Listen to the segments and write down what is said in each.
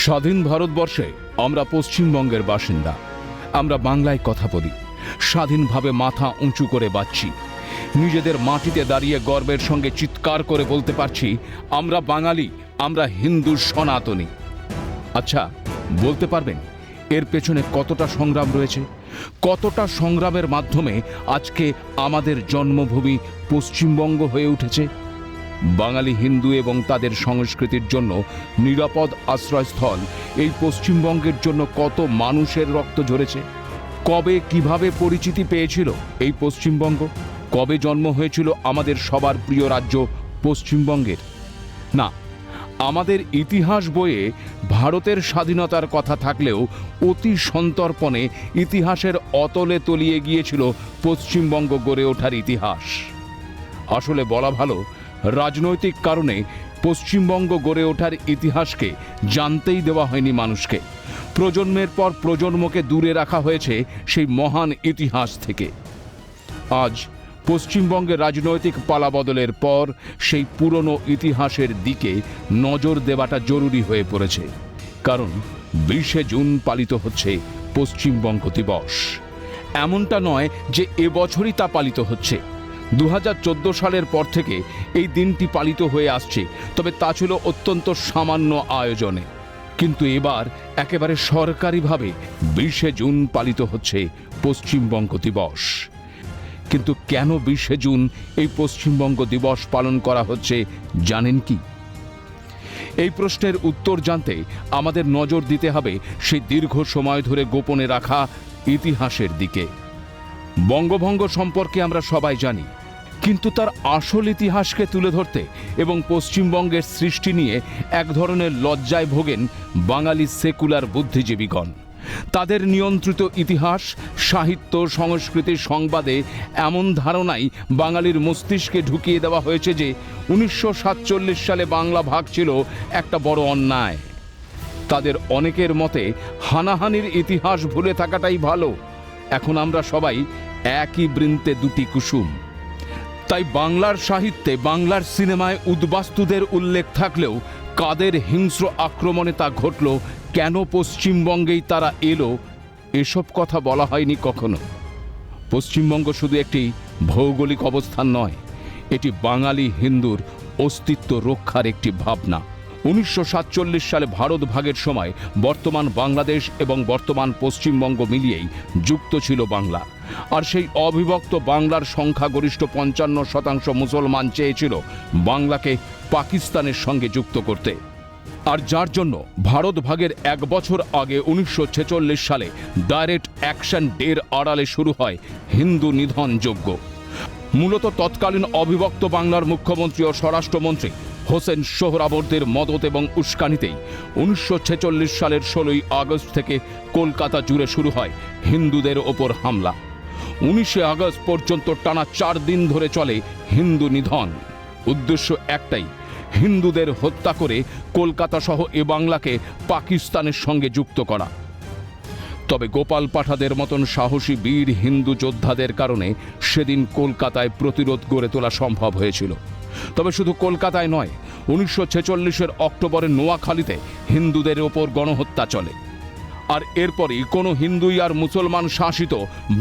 স্বাধীন ভারতবর্ষে আমরা পশ্চিমবঙ্গের বাসিন্দা। আমরা বাংলায় কথা বলি, স্বাধীনভাবে মাথা উঁচু করে বাঁচছি। নিজেদের মাটিতে দাঁড়িয়ে গর্বের সঙ্গে চিৎকার করে বলতে পারছি, আমরা বাঙালি, আমরা হিন্দু সনাতনী। আচ্ছা, বলতে পারবেন এর পেছনে কতটা সংগ্রাম রয়েছে? কতটা সংগ্রামের মাধ্যমে আজকে আমাদের জন্মভূমি পশ্চিমবঙ্গ হয়ে উঠেছে? বাঙালি হিন্দু এবং তাদের সংস্কৃতির জন্য নিরাপদ আশ্রয়স্থল এই পশ্চিমবঙ্গের জন্য কত মানুষের রক্ত ঝরেছে। কবে কিভাবে পরিচিতি পেয়েছিল এই পশ্চিমবঙ্গ? কবে জন্ম হয়েছিল আমাদের সবার প্রিয় রাজ্য পশ্চিমবঙ্গের? না, আমাদের ইতিহাস বইয়ে ভারতের স্বাধীনতার কথা থাকলেও অতি সন্তর্পণে ইতিহাসের অতলে তলিয়ে গিয়েছিল পশ্চিমবঙ্গ গড়ে ওঠার ইতিহাস। আসলে বলা ভালো, রাজনৈতিক কারণে পশ্চিমবঙ্গ গড়ে ওঠার ইতিহাসকে জানতেই দেওয়া হয়নি মানুষকে। প্রজন্মের পর প্রজন্মকে দূরে রাখা হয়েছে সেই মহান ইতিহাস থেকে। আজ পশ্চিমবঙ্গের রাজনৈতিক পালাবদলের পর সেই পুরনো ইতিহাসের দিকে নজর দেওয়াটা জরুরি হয়ে পড়েছে। কারণ 20শে জুন পালিত হচ্ছে পশ্চিমবঙ্গ দিবস। এমনটা নয় যে এবছরই তা পালিত হচ্ছে। 2014 সালের পর থেকে এই দিনটি পালিত হয়ে আসছে, তবে তা ছিল অত্যন্ত সামান্য আয়োজনে। কিন্তু এবার একেবারে সরকারিভাবে 20শে জুন পালিত হচ্ছে পশ্চিমবঙ্গ দিবস। কিন্তু কেন 20শে জুন এই পশ্চিমবঙ্গ দিবস পালন করা হচ্ছে জানেন কি? এই প্রশ্নের উত্তর জানতে আমাদের নজর দিতে হবে সেই দীর্ঘ সময় ধরে গোপনে রাখা ইতিহাসের দিকে। বঙ্গভঙ্গ সম্পর্কে আমরা সবাই জানি, কিন্তু তার আসল ইতিহাসকে তুলে ধরতে এবং পশ্চিমবঙ্গের সৃষ্টি নিয়ে এক ধরনের লজ্জায় ভোগেন বাঙালি সেকুলার বুদ্ধিজীবীগণ। তাদের নিয়ন্ত্রিত ইতিহাস, সাহিত্য, সংস্কৃতি, সংবাদে এমন ধারণাই বাঙালির মস্তিষ্কে ঢুকিয়ে দেওয়া হয়েছে যে 1947 সালে বাংলা ভাগ ছিল একটা বড় অন্যায়। তাদের অনেকের মতে হানাহানির ইতিহাস ভুলে থাকাটাই ভালো। এখন আমরা সবাই একই বৃন্তে দুটি কুসুম। তাই বাংলার সাহিত্যে, বাংলার সিনেমায় উদ্বাস্তুদের উল্লেখ থাকলেও কাদের হিংস্র আক্রমণে তা ঘটল, কেন পশ্চিমবঙ্গেই তারা এলো, এসব কথা বলা হয়নি কখনো। পশ্চিমবঙ্গ শুধু একটি ভৌগোলিক অবস্থান নয়, এটি বাঙালি হিন্দুর অস্তিত্ব রক্ষার একটি ভাবনা। 1947 সালে ভারত ভাগের সময় বর্তমান বাংলাদেশ এবং বর্তমান পশ্চিমবঙ্গ মিলিয়েই যুক্ত ছিল বাংলা। আর সেই অবিভক্ত বাংলার সংখ্যাগরিষ্ঠ 55% মুসলমান চেয়েছিল বাংলাকে পাকিস্তানের সঙ্গে যুক্ত করতে। আর যার জন্য ভারত ভাগের 1 বছর আগে 1946 সালে ডাইরেক্ট অ্যাকশন ডের আড়ালে শুরু হয় হিন্দু নিধন যজ্ঞ। মূলত তৎকালীন অবিভক্ত বাংলার মুখ্যমন্ত্রী ও স্বরাষ্ট্রমন্ত্রী হোসেন সোহরাবর্দের মদত এবং উস্কানিতেই 1946 সালের 16ই আগস্ট থেকে কলকাতা জুড়ে শুরু হয় হিন্দুদের ওপর হামলা। 19শে আগস্ট পর্যন্ত টানা 4 দিন ধরে চলে হিন্দু নিধন। উদ্দেশ্য একটাই, হিন্দুদের হত্যা করে কলকাতা সহ এ বাংলাকে পাকিস্তানের সঙ্গে যুক্ত করা। তবে গোপাল পাঠাদের মতন সাহসী বীর হিন্দু যোদ্ধাদের কারণে সেদিন কলকাতায় প্রতিরোধ গড়ে তোলা সম্ভব হয়েছিল। তবে শুধু কলকাতায় নয়, 1946-এর অক্টোবরে নোয়াখালীতে হিন্দুদের ওপর গণহত্যা চলে। আর এরপরই কোনো হিন্দুই আর মুসলমান শাসিত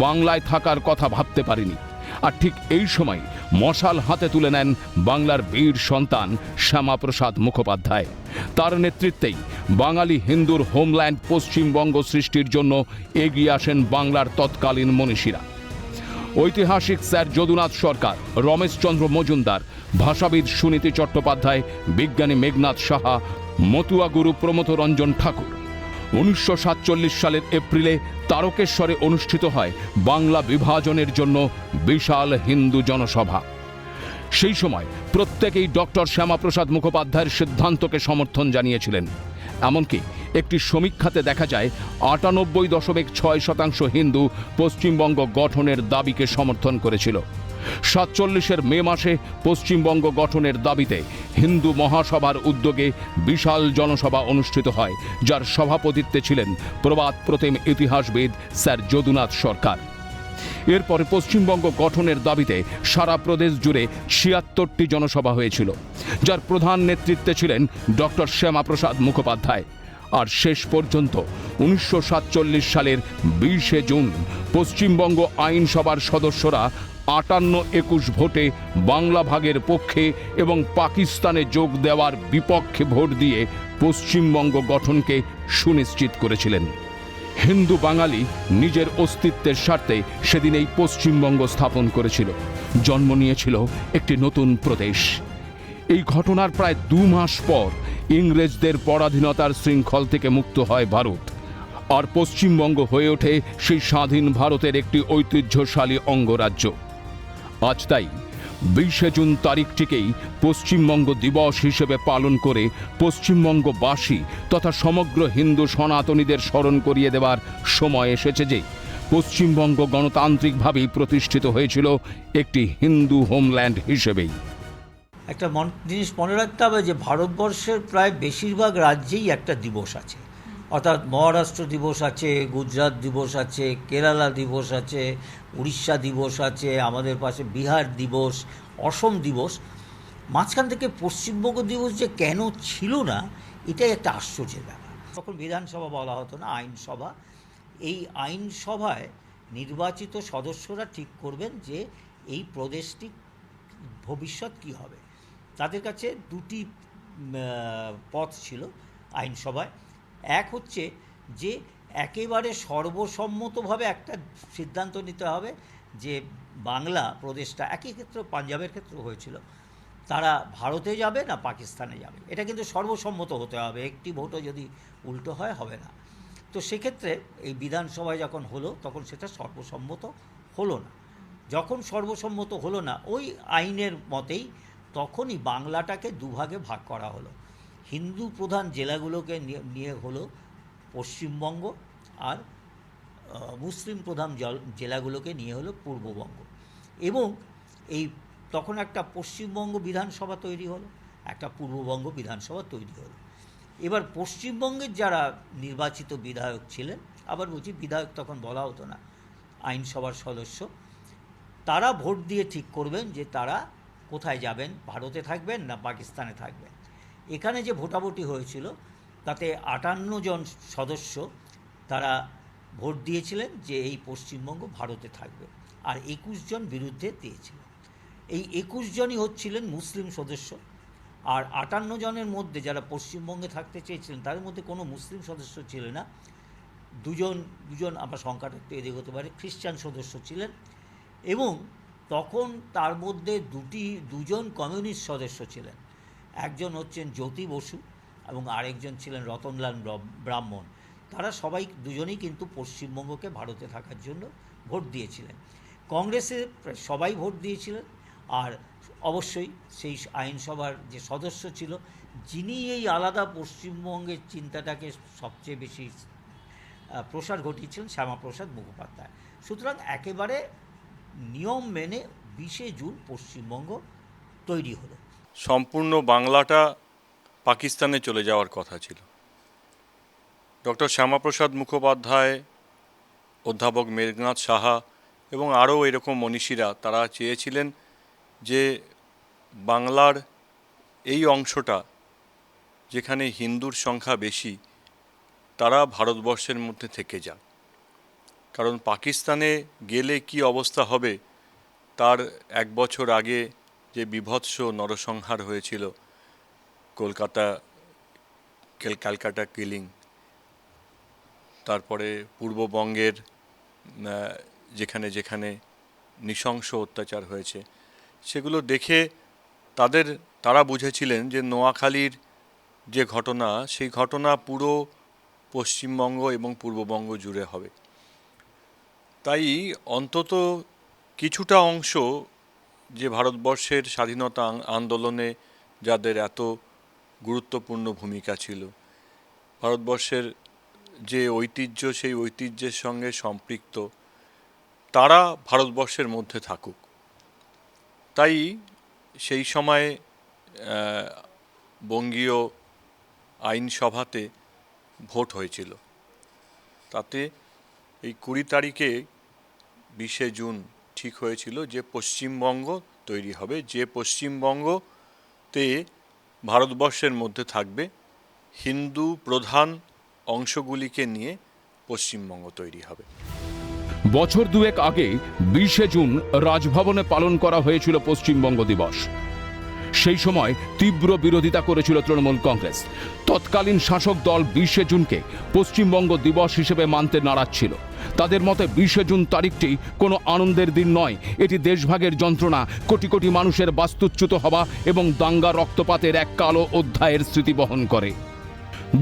বাংলায় থাকার কথা ভাবতে পারেনি। আর ঠিক এই সময় মশাল হাতে তুলে নেন বাংলার বীর সন্তান শ্যামাপ্রসাদ মুখোপাধ্যায়। তার নেতৃত্বেই বাঙালি হিন্দুর হোমল্যান্ড পশ্চিমবঙ্গ সৃষ্টির জন্য এগিয়ে আসেন বাংলার তৎকালীন মনীষীরা। ঐতিহাসিক স্যার যদুনাথ সরকার, রমেশচন্দ্র মজুমদার, ভাষাবিদ সুনীতি চট্টোপাধ্যায়, বিজ্ঞানী মেঘনাথ সাহা, মতুয়া গুরু প্রমথ রঞ্জন ঠাকুর। 1947 সালের এপ্রিলে তারকেশ্বরে অনুষ্ঠিত হয় বাংলা বিভাজনের জন্য বিশাল হিন্দু জনসভা। সেই সময় প্রত্যেকেই ডক্টর শ্যামাপ্রসাদ মুখোপাধ্যায়ের সিদ্ধান্তকে সমর্থন জানিয়েছিলেন। এমনকি একটি সমীক্ষাতে দেখা যায় 98.6% হিন্দু পশ্চিমবঙ্গ গঠনের দাবিকে সমর্থন করেছিল। 47-এর মে মাসে পশ্চিমবঙ্গ গঠনের দাবিতে হিন্দু মহাসভার উদ্যোগে বিশাল জনসভা অনুষ্ঠিত হয়, যার সভাপতিত্বে ছিলেন প্রবাদ প্রতিম ইতিহাসবিদ স্যার যদুনাথ সরকার। এরপরে পশ্চিমবঙ্গ গঠনের দাবিতে সারা প্রদেশ জুড়ে ৭৬টি জনসভা হয়েছিল, যার প্রধান নেতৃত্বে ছিলেন ডক্টর শ্যামাপ্রসাদ মুখোপাধ্যায়। আর শেষ পর্যন্ত 1947 সালের 20শে জুন পশ্চিমবঙ্গ আইনসভার সদস্যরা 58-21 ভোটে বাংলা ভাগের পক্ষে এবং পাকিস্তানে যোগ দেওয়ার বিপক্ষে ভোট দিয়ে পশ্চিমবঙ্গ গঠনকে সুনিশ্চিত করেছিলেন। হিন্দু বাঙালি নিজের অস্তিত্বের স্বার্থে সেদিন এই পশ্চিমবঙ্গ স্থাপন করেছিল, জন্ম নিয়েছিল একটি নতুন প্রদেশ। এই ঘটনার প্রায় 2 মাস পর ইংরেজদের পরাধীনতার শৃঙ্খল থেকে মুক্ত হয় ভারত, আর পশ্চিমবঙ্গ হয়ে ওঠে সেই স্বাধীন ভারতের একটি ঐতিহ্যশালী অঙ্গরাজ্য। আজ তাই 20শে জুন তারিখটিকেই পশ্চিমবঙ্গ দিবস হিসেবে পালন করে পশ্চিমবঙ্গবাসী তথা সমগ্র হিন্দু সনাতনীদের স্মরণ করিয়ে দেওয়ার সময় এসেছে যে পশ্চিমবঙ্গ গণতান্ত্রিকভাবেই প্রতিষ্ঠিত হয়েছিল একটি হিন্দু হোমল্যান্ড হিসেবেই। একটা জিনিস মনে রাখতে হবে যে ভারতবর্ষের প্রায় বেশিরভাগ রাজ্যেই একটা দিবস আছে, অর্থাৎ মহারাষ্ট্র দিবস আছে, গুজরাট দিবস আছে, কেরালা দিবস আছে, উড়িষ্যা দিবস আছে, আমাদের পাশে বিহার দিবস, অসম দিবস। মাঝখান থেকে পশ্চিমবঙ্গ দিবস যে কেন ছিল না, এটাই একটা আশ্চর্যের ব্যাপার। তখন বিধানসভা বলা হতো না, আইনসভা। এই আইনসভায় নির্বাচিত সদস্যরা ঠিক করবেন যে এই প্রদেশটি ভবিষ্যৎ কী হবে। তাদের কাছে 2টি পথ ছিল আইনসভায়। এক হচ্ছে যে একেবারে সর্বসম্মতভাবে একটা সিদ্ধান্ত নিতে হবে যে বাংলা প্রদেশটা, একই ক্ষেত্রে পাঞ্জাবের ক্ষেত্রে হয়েছিল, তারা ভারতে যাবে না পাকিস্তানে যাবে। এটা কিন্তু সর্বসম্মত হতে হবে, একটি ভোটও যদি উল্টো হয় হবে না। তো সেক্ষেত্রে এই বিধানসভায় যখন হলো তখন সেটা সর্বসম্মত হলো না। যখন সর্বসম্মত হলো না ওই আইনের মতেই তখনই বাংলাটাকে দুভাগে ভাগ করা হলো। হিন্দু প্রধান জেলাগুলোকে নিয়ে হলো পশ্চিমবঙ্গ, আর মুসলিম প্রধান জেলাগুলোকে নিয়ে হলো পূর্ববঙ্গ। এবং এই তখন একটা পশ্চিমবঙ্গ বিধানসভা তৈরি হলো, একটা পূর্ববঙ্গ বিধানসভা তৈরি হলো। এবার পশ্চিমবঙ্গের যারা নির্বাচিত বিধায়ক ছিলেন, আবার বলছি বিধায়ক তখন বলা হতো না, আইনসভার সদস্য, তারা ভোট দিয়ে ঠিক করবেন যে তারা কোথায় যাবেন, ভারতে থাকবেন না পাকিস্তানে থাকবেন। এখানে যে ভোটাভুটি হয়েছিল তাতে 58 জন সদস্য তারা ভোট দিয়েছিলেন যে এই পশ্চিমবঙ্গ ভারতে থাকবে, আর 21 জন বিরুদ্ধে দিয়েছিলেন। এই 21 জনই হচ্ছিলেন মুসলিম সদস্য, আর 58 জনের মধ্যে যারা পশ্চিমবঙ্গে থাকতে চেয়েছিলেন তাদের মধ্যে কোনো মুসলিম সদস্য ছিল না। দুজন আমার সংখ্যাটা একটু এদিকে হতে পারে, খ্রিস্টান সদস্য ছিলেন। এবং তখন তার মধ্যে দুজন কমিউনিস্ট সদস্য ছিলেন, একজন হচ্ছেন জ্যোতি বসু এবং আরেকজন ছিলেন রতনলাল ব্রাহ্মণ। তারা সবাই দুজনেই কিন্তু পশ্চিমবঙ্গকে ভারতে থাকার জন্য ভোট দিয়েছিলেন। কংগ্রেসে সবাই ভোট দিয়েছিলেন। আর অবশ্যই সেই আইনসভার যে সদস্য ছিল, যিনি এই আলাদা পশ্চিমবঙ্গের চিন্তাটাকে সবচেয়ে বেশি প্রসার ঘটিয়েছিলেন, শ্যামাপ্রসাদ মুখোপাধ্যায়। সুতরাং একেবারে নিয়ম মেনে 20শে জুন পশ্চিমবঙ্গ তৈরি হলো। সম্পূর্ণ বাংলাটা পাকিস্তানে চলে যাওয়ার কথা ছিল। ডক্টর শ্যামাপ্রসাদ মুখোপাধ্যায়, অধ্যাপক মেঘনাথ সাহা এবং আরও এরকম মনীষীরা তারা চেয়েছিলেন যে বাংলার এই অংশটা যেখানে হিন্দুর সংখ্যা বেশি তারা ভারতবর্ষের মধ্যে থেকে যাক, কারণ পাকিস্তানে গেলে কি অবস্থা হবে তার 1 বছর আগে যে বীভৎস নরসংহার হয়েছিল, ক্যালকাটা কিলিং, তারপরে পূর্ববঙ্গের যেখানে যেখানে নৃশংস অত্যাচার হয়েছে, সেগুলো দেখে তারা বুঝেছিলেন যে নোয়াখালীর যে ঘটনা, সেই ঘটনা পুরো পশ্চিমবঙ্গ এবং পূর্ববঙ্গ জুড়ে হবে। তাই অন্তত কিছুটা অংশ যে ভারতবর্ষের স্বাধীনতা আন্দোলনে যাদের এত গুরুত্বপূর্ণ ভূমিকা ছিল, ভারতবর্ষের যে ঐতিহ্য সেই ঐতিহ্যের সঙ্গে সম্পৃক্ত, তারা ভারতবর্ষের মধ্যে থাকুক। তাই সেই সময় বঙ্গীয় আইনসভাতে ভোট হয়েছিল। তাতে এই 20 তারিখে 20শে জুন ঠিক হয়েছিল যে পশ্চিমবঙ্গ তৈরি হবে, যে পশ্চিমবঙ্গতে ভারতবর্ষের মধ্যে থাকবে হিন্দু প্রধান অংশগুলিকে নিয়ে পশ্চিমবঙ্গ তৈরি হবে। বছর দুয়েক আগে 20শে জুন রাজভবনে পালন করা হয়েছিল পশ্চিমবঙ্গ দিবস। সেই সময় তীব্র বিরোধিতা করেছিল তৃণমূল কংগ্রেস। তৎকালীন শাসক দল 20শে জুনকে পশ্চিমবঙ্গ দিবস হিসেবে মানতে নারাজ ছিল। তাদের মতে 20শে জুন তারিখটি কোনো আনন্দের দিন নয়, এটি দেশভাগের যন্ত্রণা, কোটি কোটি মানুষের বাস্তুচ্যুত হওয়া এবং দাঙ্গা রক্তপাতের এক কালো অধ্যায়ের স্মৃতি বহন করে।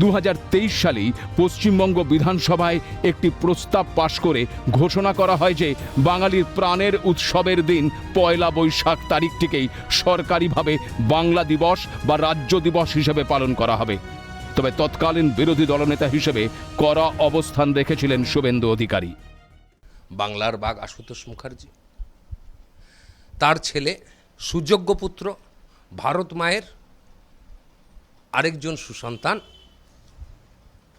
2023 সালেই পশ্চিমবঙ্গ বিধানসভায় একটি প্রস্তাব পাশ করে ঘোষণা করা হয় যে বাঙালির প্রাণের উৎসবের দিন পয়লা বৈশাখ তারিখটিকেই সরকারিভাবে বাংলা দিবস বা রাজ্য দিবস হিসেবে পালন করা হবে। তবে তৎকালীন বিরোধী দলনেতা হিসেবে কড়া অবস্থান রেখেছিলেন শুভেন্দু অধিকারী। বাংলার বাঘ আশুতোষ মুখার্জি, তার ছেলে সুযোগ্য পুত্র ভারত মায়ের আরেকজন সুসন্তান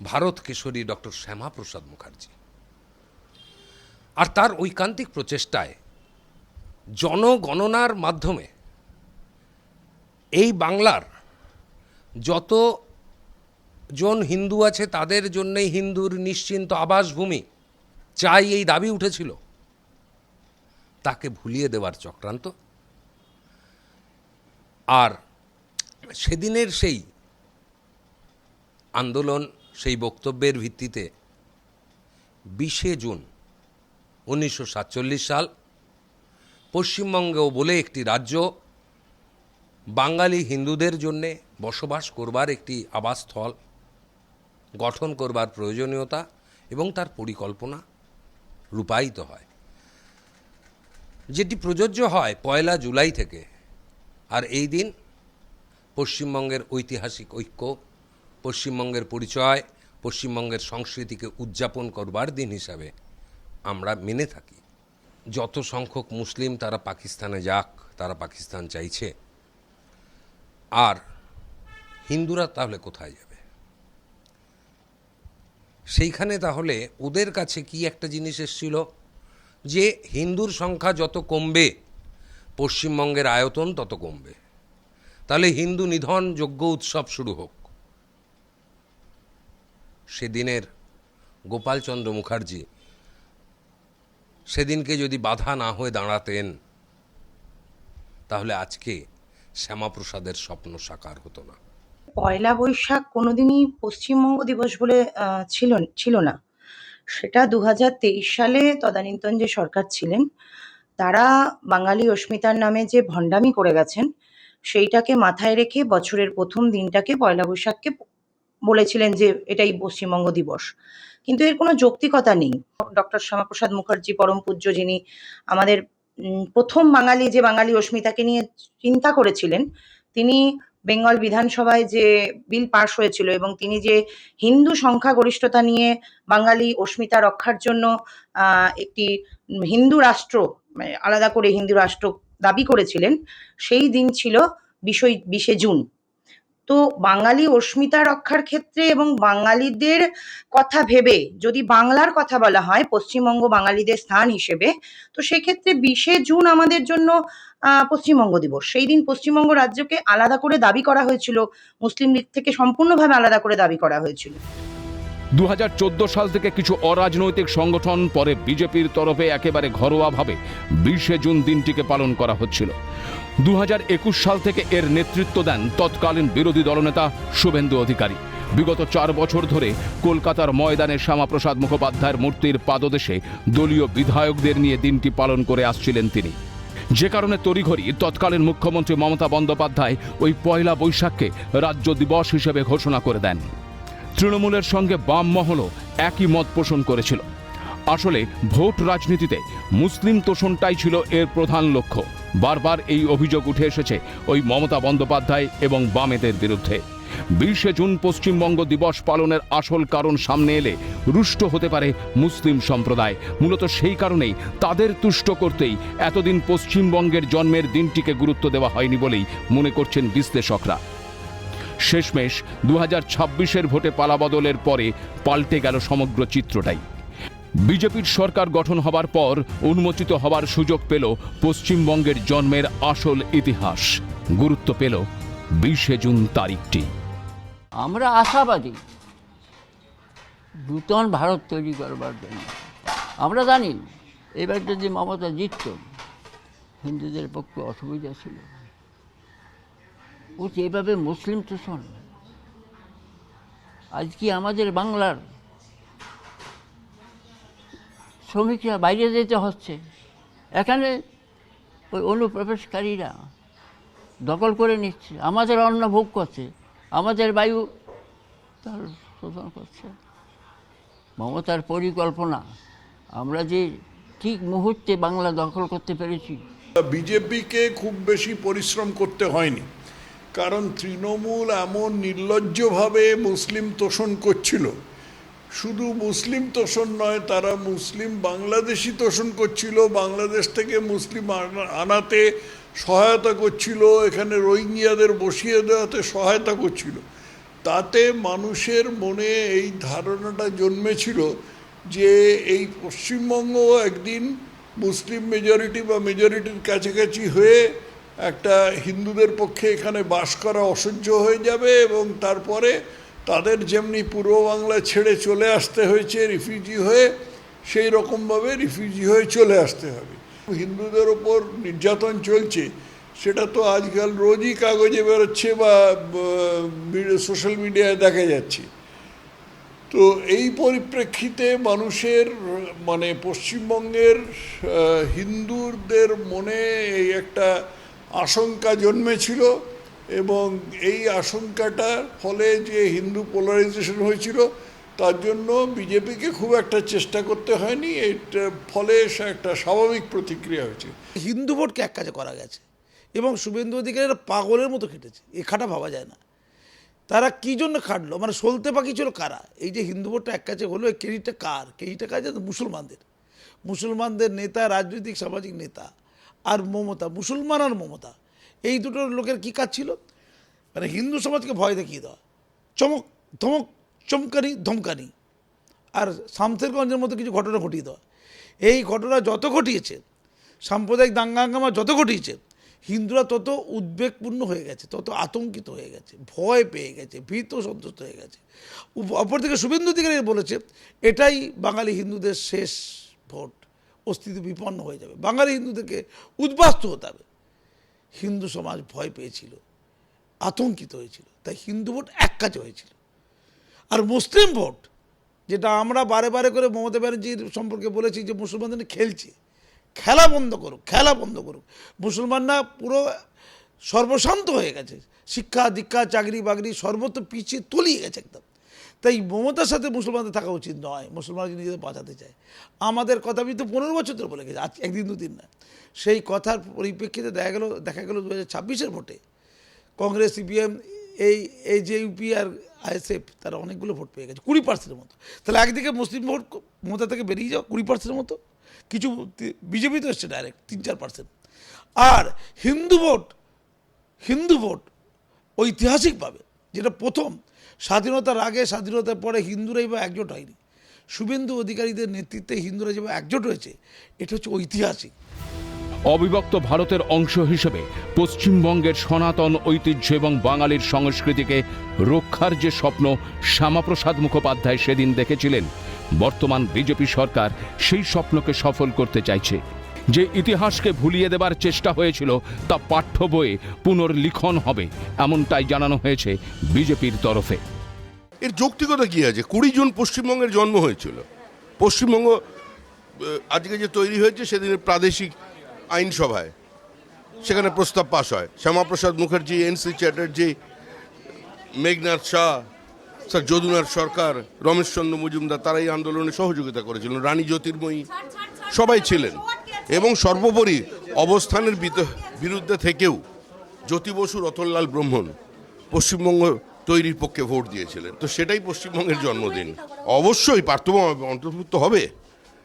ভারত কেশরী ডক্টর শ্যামাপ্রসাদ মুখার্জি। আর তার ঐকান্তিক প্রচেষ্টায় জনগণনার মাধ্যমে এই বাংলার যত জন হিন্দু আছে তাদের জন্যই হিন্দুর নিশ্চিন্ত আবাসভূমি চাই, এই দাবি উঠেছিল, তাকে ভুলিয়ে দেওয়ার চক্রান্ত। আর সেদিনের সেই আন্দোলন, সেই বক্তব্যের ভিত্তিতে 20শে জুন 1947 সাল পশ্চিমবঙ্গও বলে একটি রাজ্য বাঙালি হিন্দুদের জন্যে বসবাস করবার একটি আবাসস্থল গঠন করবার প্রয়োজনীয়তা এবং তার পরিকল্পনা রূপায়িত হয়, যেটি প্রযোজ্য হয় 1 জুলাই থেকে। আর এই দিন পশ্চিমবঙ্গের ঐতিহাসিক ঐক্য, পশ্চিমবঙ্গের পরিচয়, পশ্চিমবঙ্গের সংস্কৃতিকে উদযাপন করবার দিন হিসাবে আমরা মেনে থাকি। যত সংখ্যক মুসলিম তারা পাকিস্তানে যাক, তারা পাকিস্তান চাইছে, আর হিন্দুরা তাহলে কোথায় যাবে? সেইখানে তাহলে ওদের কাছে কি একটা জিনিস এসেছিল যে হিন্দুর সংখ্যা যত কমবে পশ্চিমবঙ্গের আয়তন তত কমবে, তাহলে হিন্দু নিধন যজ্ঞ উৎসব শুরু হোক। সেদিনের গোপালচন্দ্র মুখার্জি সেদিনকে যদি বাধা না হয়ে দাঁড়াতেন তাহলে আজকে শ্যামাপ্রসাদের স্বপ্ন সাকার হতো না। পয়লা বৈশাখ কোনোদিনই পশ্চিমবঙ্গ দিবস বলে ছিল না। সেটা 2023 সালে তদানীন্তন যে সরকার ছিলেন তারা বাঙালি অস্মিতার নামে যে ভণ্ডামি করে গেছেন সেইটাকে মাথায় রেখে বছরের প্রথম দিনটাকে পয়লা বৈশাখকে বলেছিলেন যে এটাই পশ্চিমবঙ্গ দিবস। কিন্তু এর কোনো যৌক্তিকতা নেই। ডক্টর শ্যামাপ্রসাদ মুখার্জি পরম পূজ্য, যিনি আমাদের প্রথম বাঙালি, যে বাঙালি অস্মিতাকে নিয়ে চিন্তা করেছিলেন, তিনি বেঙ্গল বিধানসভায় যে বিল পাশ হয়েছিল এবং তিনি যে হিন্দু সংখ্যাগরিষ্ঠতা নিয়ে বাঙালি অস্মিতা রক্ষার জন্য একটি হিন্দু রাষ্ট্র, মানে আলাদা করে হিন্দু রাষ্ট্র দাবি করেছিলেন, সেই দিন ছিল 20শে জুন। তো বাঙালি অস্মিতা রক্ষার ক্ষেত্রে এবং বাঙালিদের কথা ভেবে যদি বাংলার কথা বলা হয় পশ্চিমবঙ্গ বাঙালিদের স্থান হিসেবে, তো সেক্ষেত্রে 20শে জুন আমাদের জন্য পশ্চিমবঙ্গ দিবস। সেই দিন পশ্চিমবঙ্গ রাজ্যকে আলাদা করে দাবি করা হয়েছিল, মুসলিম লীগ থেকে সম্পূর্ণভাবে আলাদা করে দাবি করা হয়েছিল। 2014 সাল থেকে কিছু অরাজনৈতিক সংগঠন, পরে বিজেপির তরফে একেবারে ঘরোয়াভাবে 20শে জুন দিনটিকে পালন করা হচ্ছিল। 2021 সাল থেকে এর নেতৃত্ব দেন তৎকালীন বিরোধী দলনেতা শুভেন্দু অধিকারী। বিগত 4 বছর ধরে কলকাতার ময়দানে শ্যামাপ্রসাদ মুখোপাধ্যায়ের মূর্তির পাদদেশে দলীয় বিধায়কদের নিয়ে দিনটি পালন করে আসছিলেন তিনি, যে কারণে তড়িঘড়ি তৎকালীন মুখ্যমন্ত্রী মমতা বন্দ্যোপাধ্যায় ওই পয়লা বৈশাখকে রাজ্য দিবস হিসেবে ঘোষণা করে দেন। তৃণমূলের সঙ্গে বাম মহলও একই মত পোষণ করেছিল। আসলে ভোট রাজনীতিতে মুসলিম তোষণটাই ছিল এর প্রধান লক্ষ্য। বারবার এই অভিযোগ উঠে এসেছে ওই মমতা বন্দ্যোপাধ্যায় এবং বামেদের বিরুদ্ধে। 20শে জুন পশ্চিমবঙ্গ দিবস পালনের আসল কারণ সামনে এলে রুষ্ট হতে পারে মুসলিম সম্প্রদায়। মূলত সেই কারণেই তাদের তুষ্ট করতেই এতদিন পশ্চিমবঙ্গের জন্মের দিনটিকে গুরুত্ব দেওয়া হয়নি বলেই মনে করছেন বিশ্লেষকরা। শেষমেশ 2026-এর ভোটে পালাবদলের পরে পাল্টে গেল সমগ্র চিত্রটাই। বিজেপির সরকার গঠন হবার পর উন্মোচিত হবার সুযোগ পেল পশ্চিমবঙ্গের জন্মের আসল ইতিহাস। গুরুত্ব পেল 20শে জুন তারিখটি। আমরা আশাবাদী নূতন ভারত তৈরি করবার জন্য। আমরা জানি এবারটা যে মমতা জিতত, হিন্দুদের পক্ষে অসুবিধা ছিল। ও যেভাবে মুসলিম তোষণ, আজকে আমাদের বাংলার শ্রমিকরা বাইরে যেতে হচ্ছে, এখানে ওই অনুপ্রবেশকারীরা দখল করে নিচ্ছে, আমাদের অন্ন ভোগ করছে, আমাদের বায়ু তার শোষণ করছে। মমতার পরিকল্পনা, আমরা যে ঠিক মুহূর্তে বাংলা দখল করতে পেরেছি। বিজেপিকে খুব বেশি পরিশ্রম করতে হয়নি, কারণ তৃণমূল এমন নির্লজ্জভাবে মুসলিম তোষণ করছিল। শুধু মুসলিম তোষণ নয়, তারা মুসলিম বাংলাদেশি তোষণ করছিল, বাংলাদেশ থেকে মুসলিম আনাতে সহায়তা করছিল, এখানে রোহিঙ্গিয়াদের বসিয়ে দেওয়াতে সহায়তা করছিল। তাতে মানুষের মনে এই ধারণাটা জন্মেছিল যে এই পশ্চিমবঙ্গ একদিন মুসলিম মেজরিটি বা মেজরিটির কাছাকাছি হয়ে একটা হিন্দুদের পক্ষে এখানে বাস করা অসহ্য হয়ে যাবে, এবং তারপরে তাদের যেমনি পূর্ব বাংলা ছেড়ে চলে আসতে হয়েছে রিফিউজি হয়ে, সেই রকমভাবে রিফিউজি হয়ে চলে আসতে হবে। হিন্দুদের ওপর নির্যাতন চলছে, সেটা তো আজকাল রোজই কাগজে বেরোচ্ছে বা সোশ্যাল মিডিয়ায় দেখা যাচ্ছে। তো এই পরিপ্রেক্ষিতে মানুষের মানে পশ্চিমবঙ্গের হিন্দুদের মনে এই একটা আশঙ্কা জন্মেছিল, এবং এই আশঙ্কাটার ফলে যে হিন্দু পোলারাইজেশন হয়েছিল, তার জন্য বিজেপিকে খুব একটা চেষ্টা করতে হয়নি, এর ফলে একটা স্বাভাবিক প্রতিক্রিয়া হয়েছে। হিন্দু ভোটকে এক কাজে করা গেছে, এবং শুভেন্দু অধিকারীরা পাগলের মতো খেটেছে, এ খাটা ভাবা যায় না। তারা কী জন্য খাটলো, মানে সলতে পাখি ছিল কারা? এই যে হিন্দু ভোটটা এক কাছে হলো, এই ক্রেডিটটা কার? ক্রেডিটটা কাজ মুসলমানদের নেতা, রাজনৈতিক সামাজিক নেতা আর মমতা, মুসলমান আর মমতা, এই দুটো লোকের কী কাজ ছিল? মানে হিন্দু সমাজকে ভয় দেখিয়ে দেওয়া, চমকানি ধমকানি, আর শামসেরগঞ্জের মতো কিছু ঘটনা ঘটিয়ে দেওয়া। এই ঘটনা যত ঘটিয়েছে, সাম্প্রদায়িক দাঙ্গা হাঙ্গামা যত ঘটিয়েছে, হিন্দুরা তত উদ্বেগপূর্ণ হয়ে গেছে, তত আতঙ্কিত হয়ে গেছে, ভয় পেয়ে গেছে, ভীত সন্তুষ্ট হয়ে গেছে। অপরদিকে শুভেন্দু অধিকারী বলেছে এটাই বাঙালি হিন্দুদের শেষ ভোট, অস্তিত্ব বিপন্ন হয়ে যাবে, বাঙালি হিন্দুদেরকে উদ্বাস্তু হতে হবে। হিন্দু সমাজ ভয় পেয়েছিল, আতঙ্কিত হয়েছিল, তাই হিন্দু ভোট এক কাজে হয়েছিল। আর মুসলিম ভোট, যেটা আমরা বারে বারে করে মমতা ব্যানার্জির সম্পর্কে বলেছি যে মুসলমানদের খেলছে, খেলা বন্ধ করুক। মুসলমানরা পুরো সর্বশান্ত হয়ে গেছে, শিক্ষা দীক্ষা চাকরি বাকরি সর্বত্র পিছিয়ে তলিয়ে গেছে একদম। তাই মমতার সাথে মুসলমানদের থাকা উচিত নয়, মুসলমানরা নিজেদের বাঁচাতে চায়। আমাদের কথা আমি তো 15 বছর ধরে বলে গেছি, আজ একদিন দুদিন না। সেই কথার পরিপ্রেক্ষিতে দেখা গেল 2026-এর ভোটে কংগ্রেস, সিপিএম, এই যে ইউপি আর আইএসএফ, তারা অনেকগুলো ভোট পেয়ে গেছে, 20% মতো। তাহলে একদিকে মুসলিম ভোট মমতা থেকে বেরিয়ে যাও 20% মতো, কিছু বিজেপি তো এসছে ডাইরেক্ট 3-4%। আর হিন্দু ভোট ঐতিহাসিকভাবে, যেটা প্রথম স্বাধীনতার আগে স্বাধীনতার পরে হিন্দুরাই বা একজোট হয়নি, শুভেন্দু অধিকারীদের নেতৃত্বে হিন্দুরা যেভাবে একজোট হয়েছে, এটা হচ্ছে ঐতিহাসিক। অবিভক্ত ভারতের অংশ হিসেবে পশ্চিমবঙ্গের সনাতন ঐতিহ্য এবং বাঙালির সংস্কৃতিকে রক্ষার যে স্বপ্ন শ্যামাপ্রসাদ মুখোপাধ্যায় সেদিন দেখেছিলেন, বর্তমান বিজেপি সরকার সেই স্বপ্নকে সফল করতে চাইছে। যে ইতিহাসকে ভুলিয়ে দেবার চেষ্টা হয়েছিল, তা পাঠ্য বইয়ে পুনর্লিখন হবে, এমনটাই জানানো হয়েছে বিজেপির তরফে। এর যৌক্তিকতা কী আছে? 20 জুন পশ্চিমবঙ্গের জন্ম হয়েছিল। পশ্চিমবঙ্গ আজকে যে তৈরি হয়েছে, সেদিনের প্রাদেশিক আইনসভায় সেখানে প্রস্তাব পাশ হয়। শ্যামাপ্রসাদ মুখার্জি, এন.সি. চ্যাটার্জি, মেঘনাথ শাহ, স্যার যদুনাথ সরকার, রমেশচন্দ্র মজুমদার, তারা এই আন্দোলনে সহযোগিতা করেছিলেন। রানী জ্যোতির্ময়ী সবাই ছিলেন, এবং সর্বোপরি অবস্থানের বিরুদ্ধে থেকেও জ্যোতি বসু, রতনলাল ব্রহ্মণ পশ্চিমবঙ্গ তৈরির পক্ষে ভোট দিয়েছিলেন। তো সেটাই পশ্চিমবঙ্গের জন্মদিন। অবশ্যই পার্থক্য অন্তর্ভুক্ত হবে,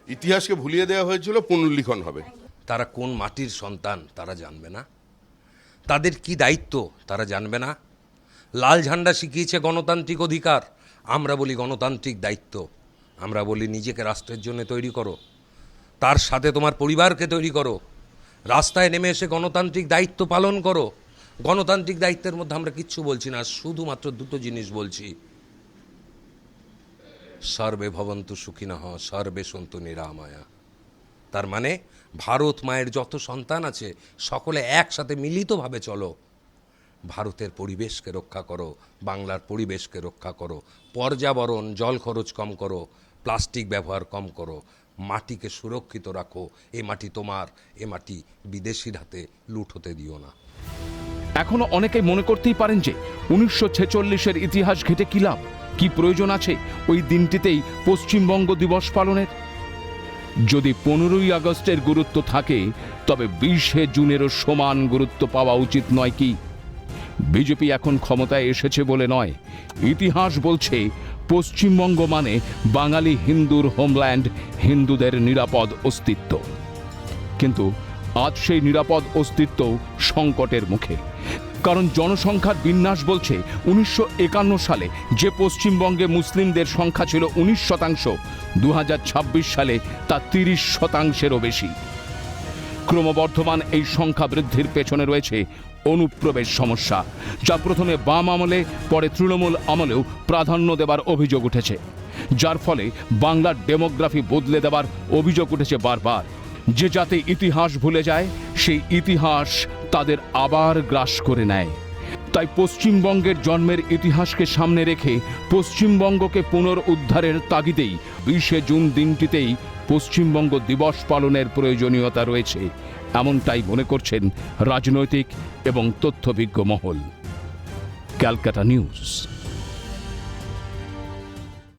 ইতিহাসকে ভুলিয়ে দেওয়া হয়েছিল, পুনর্লিখন হবে। তারা কোন মাটির সন্তান তারা জানবে না, তাদের কি দায়িত্ব তারা জানবে না। লাল ঝান্ডা শিখিয়েছে গণতান্ত্রিক অধিকার, আমরা বলি গণতান্ত্রিক দায়িত্ব। আমরা বলি নিজেকে রাষ্ট্রের জন্য তৈরি করো, তার সাথে তোমার পরিবারকে তৈরি করো, রাস্তায় নেমে এসে গণতান্ত্রিক দায়িত্ব পালন করো। গণতান্ত্রিক দায়িত্বের মধ্যে আমরা কিচ্ছু বলছি না, শুধুমাত্র দুটো জিনিস বলছি। সর্বে ভবন্তু সুখিনঃ সর্বে সন্তু নিরাময়া। তার মানে ভারত মায়ের যত সন্তান আছে সকলে একসাথে মিলিতভাবে চলো, ভারতের পরিবেশকে রক্ষা করো, বাংলার পরিবেশকে রক্ষা করো, পর্যাবরণ জল খরচ কম করো, প্লাস্টিক ব্যবহার কম করো, মাটিকে সুরক্ষিত রাখো। এ মাটি তোমার, এ মাটি বিদেশির হাতে লুট হতে দিও না। এখনো অনেকেই মনে করতেই পারেন যে 1946-এর ইতিহাস ঘেটে কি লাভ, কি প্রয়োজন আছে ওই দিনটিতেই পশ্চিমবঙ্গ দিবস পালনের। যদি 15ই আগস্টের গুরুত্ব থাকে তবে 20শে জুনেরও সমান গুরুত্ব পাওয়া উচিত নয় কি? বিজেপি এখন ক্ষমতায় এসেছে বলে নয়, ইতিহাস বলছে পশ্চিমবঙ্গ মানে বাঙালি হিন্দুর হোমল্যান্ড, হিন্দুদের নিরাপদ অস্তিত্ব। কিন্তু আজ সেই নিরাপদ অস্তিত্ব সংকটের মুখে, কারণ জনসংখ্যার বিন্যাস বলছে 1951 সালে যে পশ্চিমবঙ্গে মুসলিমদের সংখ্যা ছিল 19%, 2026 সালে তা 30%-এরও বেশি। ক্রমবর্ধমান এই সংখ্যা বৃদ্ধির পেছনে রয়েছে অনুপ্রবেশ সমস্যা, যা প্রথমে বাম আমলে পরে তৃণমূল আমলেও প্রাধান্য দেবার অভিযোগ উঠেছে, যার ফলে বাংলার ডেমোগ্রাফি বদলে দেবার অভিযোগ উঠেছে বারবার। যে যাতে ইতিহাস ভুলে যায়, সেই ইতিহাস তাদের আবার গ্রাস করে নেয়। তাই পশ্চিমবঙ্গের জন্মের ইতিহাসকে সামনে রেখে পশ্চিমবঙ্গকে পুনরুদ্ধারের তাগিদেই 20শে জুন দিনটিতেই পশ্চিমবঙ্গ দিবস পালনের প্রয়োজনীয়তা রয়েছে, এমনটাই মনে করছেন রাজনৈতিক এবং তথ্যভিজ্ঞ মহল। ক্যালকাটা নিউজ।